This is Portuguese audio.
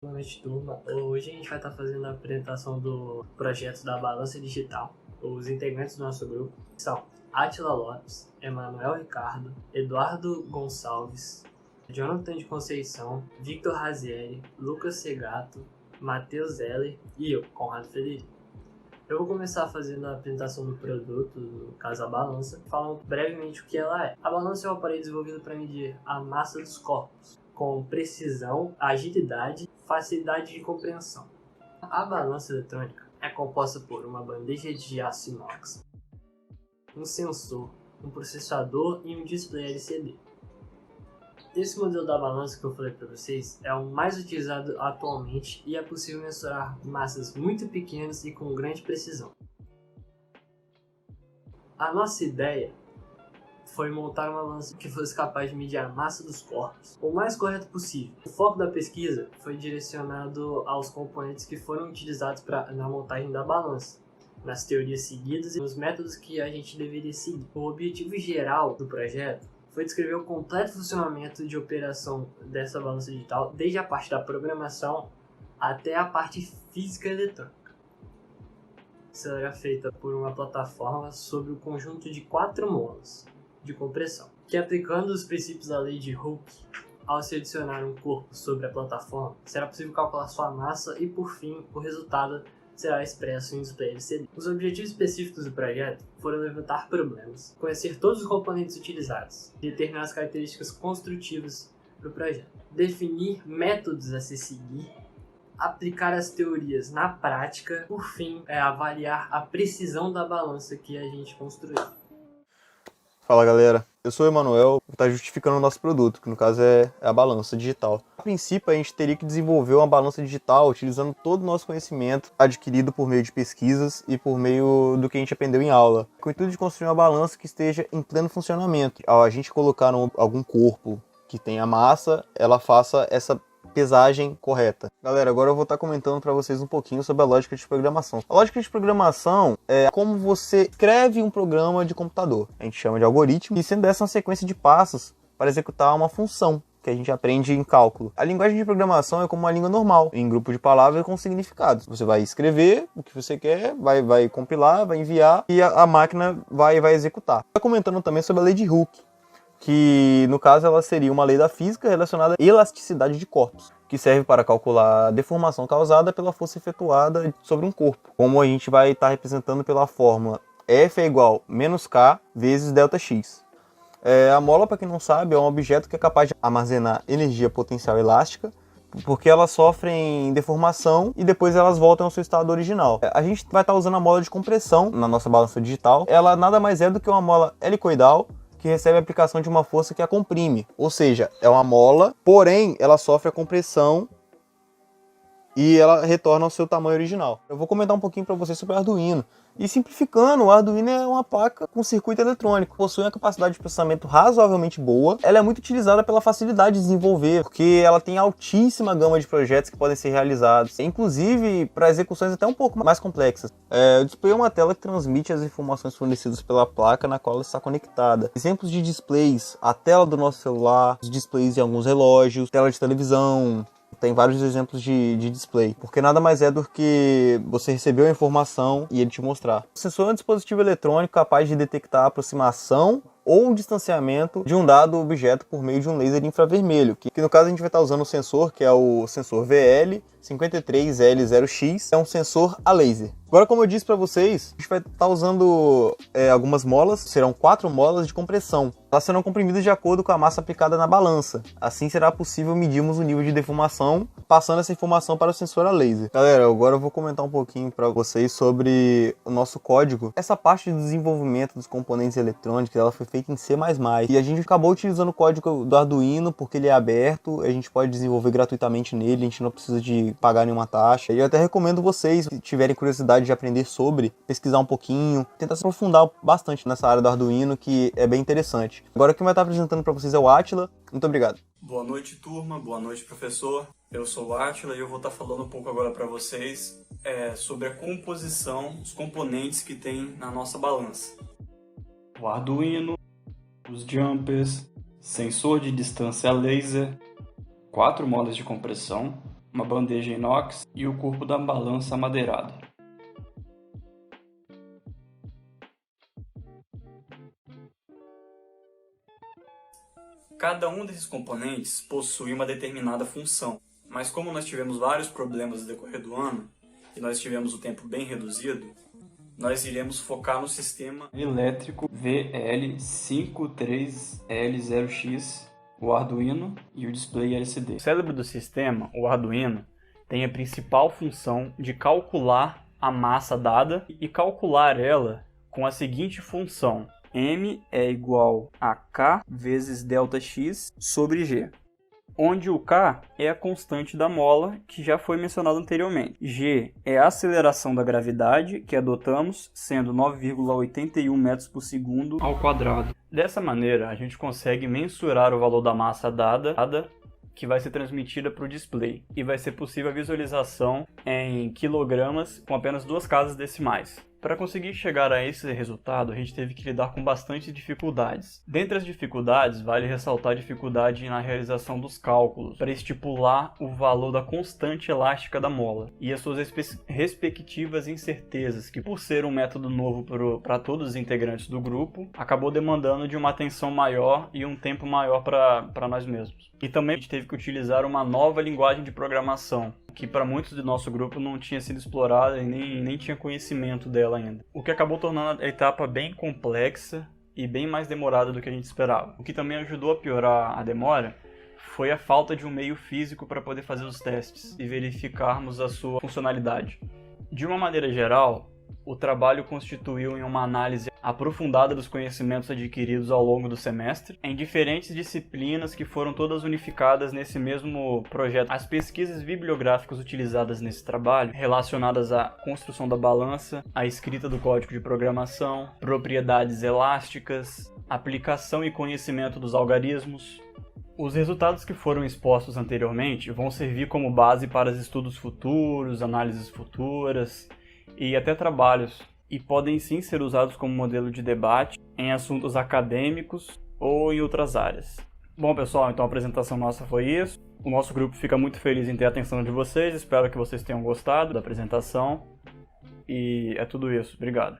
Boa noite, turma. Hoje a gente vai estar fazendo a apresentação do projeto da Balança Digital. Os integrantes do nosso grupo são Átila Lopes, Emanuel Ricardo, Eduardo Gonçalves, Jonathan de Conceição, Victor Razieri, Lucas Segato, Matheus Zeller e eu, Conrado Federico. Eu vou começar fazendo a apresentação do produto, no caso a balança, falando brevemente o que ela é. A balança é um aparelho desenvolvido para medir a massa dos corpos, com precisão, agilidade e facilidade de compreensão. A balança eletrônica é composta por uma bandeja de aço inox, um sensor, um processador e um display LCD. Esse modelo da balança que eu falei para vocês é o mais utilizado atualmente e é possível mensurar massas muito pequenas e com grande precisão. A nossa ideia foi montar uma balança que fosse capaz de medir a massa dos corpos o mais correto possível. O foco da pesquisa foi direcionado aos componentes que foram utilizados na montagem da balança, nas teorias seguidas e nos métodos que a gente deveria seguir. O objetivo geral do projeto foi descrever o completo funcionamento de operação dessa balança digital, desde a parte da programação até a parte física e eletrônica. Será feita por uma plataforma sobre o conjunto de 4 molas de compressão, que aplicando os princípios da lei de Hooke, ao se adicionar um corpo sobre a plataforma, será possível calcular sua massa e, por fim, o resultado será expresso em display LCD. Os objetivos específicos do projeto foram levantar problemas, conhecer todos os componentes utilizados, determinar as características construtivas do projeto, definir métodos a se seguir, aplicar as teorias na prática, por fim, avaliar a precisão da balança que a gente construiu. Fala galera, eu sou o Emanuel, vou estar justificando o nosso produto, que no caso é a balança digital. A princípio a gente teria que desenvolver uma balança digital utilizando todo o nosso conhecimento adquirido por meio de pesquisas e por meio do que a gente aprendeu em aula, com o intuito de construir uma balança que esteja em pleno funcionamento. Ao a gente colocar algum corpo que tenha massa, ela faça essa pesagem correta. Galera, agora eu vou estar comentando para vocês um pouquinho sobre a lógica de programação. A lógica de programação é como você escreve um programa de computador. A gente chama de algoritmo, e sendo essa uma sequência de passos para executar uma função que a gente aprende em cálculo. A linguagem de programação é como uma língua normal, em grupo de palavras com significados. Você vai escrever o que você quer, vai compilar, vai enviar e a máquina vai executar. Estou comentando também sobre a lei de Hooke, que no caso ela seria uma lei da física relacionada à elasticidade de corpos, que serve para calcular a deformação causada pela força efetuada sobre um corpo, como a gente vai estar representando pela fórmula F é igual menos K vezes ΔX. A mola, para quem não sabe, é um objeto que é capaz de armazenar energia potencial elástica, porque elas sofrem deformação e depois elas voltam ao seu estado original. A gente vai estar usando a mola de compressão na nossa balança digital. Ela nada mais é do que uma mola helicoidal que recebe a aplicação de uma força que a comprime. Ou seja, é uma mola, porém ela sofre a compressão e ela retorna ao seu tamanho original. Eu vou comentar um pouquinho para vocês sobre o Arduino. E simplificando, o Arduino é uma placa com circuito eletrônico. Possui uma capacidade de processamento razoavelmente boa. Ela é muito utilizada pela facilidade de desenvolver, porque ela tem altíssima gama de projetos que podem ser realizados, inclusive para execuções até um pouco mais complexas. O display é uma tela que transmite as informações fornecidas pela placa na qual ela está conectada. Exemplos de displays: a tela do nosso celular, os displays de alguns relógios, tela de televisão. Tem vários exemplos de display, porque nada mais é do que você recebeu a informação e ele te mostrar. O sensor é um dispositivo eletrônico capaz de detectar a aproximação ou o distanciamento de um dado objeto por meio de um laser infravermelho, que no caso a gente vai estar usando o sensor, que é o sensor VL53L0X, é um sensor a laser. Agora, como eu disse para vocês, a gente vai estar usando algumas molas, serão 4 molas de compressão. Elas serão comprimidas de acordo com a massa aplicada na balança. Assim será possível medirmos o nível de deformação, passando essa informação para o sensor a laser. Galera, agora eu vou comentar um pouquinho para vocês sobre o nosso código. Essa parte do desenvolvimento dos componentes eletrônicos, ela foi feita em C++. E a gente acabou utilizando o código do Arduino porque ele é aberto, a gente pode desenvolver gratuitamente nele, a gente não precisa de pagar nenhuma taxa. E eu até recomendo vocês, se tiverem curiosidade de aprender sobre, pesquisar um pouquinho, tentar se aprofundar bastante nessa área do Arduino, que é bem interessante. Agora quem vai estar apresentando para vocês é o Átila. Muito obrigado. Boa noite, turma. Boa noite, professor. Eu sou o Átila e eu vou estar falando um pouco agora para vocês sobre a composição, os componentes que tem na nossa balança. O Arduino, os jumpers, sensor de distância laser, 4 molas de compressão, uma bandeja inox e o corpo da balança amadeirado. Cada um desses componentes possui uma determinada função, mas como nós tivemos vários problemas no decorrer do ano e nós tivemos o tempo bem reduzido, nós iremos focar no sistema elétrico VL53L0X, o Arduino e o display LCD. O cérebro do sistema, o Arduino, tem a principal função de calcular a massa dada e calcular ela com a seguinte função: M é igual a K vezes ΔX sobre G, onde o K é a constante da mola, que já foi mencionado anteriormente. G é a aceleração da gravidade que adotamos, sendo 9,81 metros por segundo ao quadrado. Dessa maneira, a gente consegue mensurar o valor da massa dada, que vai ser transmitida para o display, e vai ser possível a visualização em quilogramas com apenas 2 casas decimais. Para conseguir chegar a esse resultado, a gente teve que lidar com bastante dificuldades. Dentre as dificuldades, vale ressaltar a dificuldade na realização dos cálculos, para estipular o valor da constante elástica da mola, e as suas respectivas incertezas, que por ser um método novo para todos os integrantes do grupo, acabou demandando de uma atenção maior e um tempo maior para nós mesmos. E também a gente teve que utilizar uma nova linguagem de programação, que para muitos do nosso grupo não tinha sido explorada e nem tinha conhecimento dela ainda. O que acabou tornando a etapa bem complexa e bem mais demorada do que a gente esperava. O que também ajudou a piorar a demora foi a falta de um meio físico para poder fazer os testes e verificarmos a sua funcionalidade. De uma maneira geral, o trabalho constituiu em uma análise aprofundada dos conhecimentos adquiridos ao longo do semestre, em diferentes disciplinas que foram todas unificadas nesse mesmo projeto. As pesquisas bibliográficas utilizadas nesse trabalho, relacionadas à construção da balança, à escrita do código de programação, propriedades elásticas, aplicação e conhecimento dos algarismos. Os resultados que foram expostos anteriormente vão servir como base para estudos futuros, análises futuras e até trabalhos, e podem sim ser usados como modelo de debate em assuntos acadêmicos ou em outras áreas. Bom, pessoal, então a apresentação nossa foi isso. O nosso grupo fica muito feliz em ter a atenção de vocês, espero que vocês tenham gostado da apresentação, e é tudo isso. Obrigado.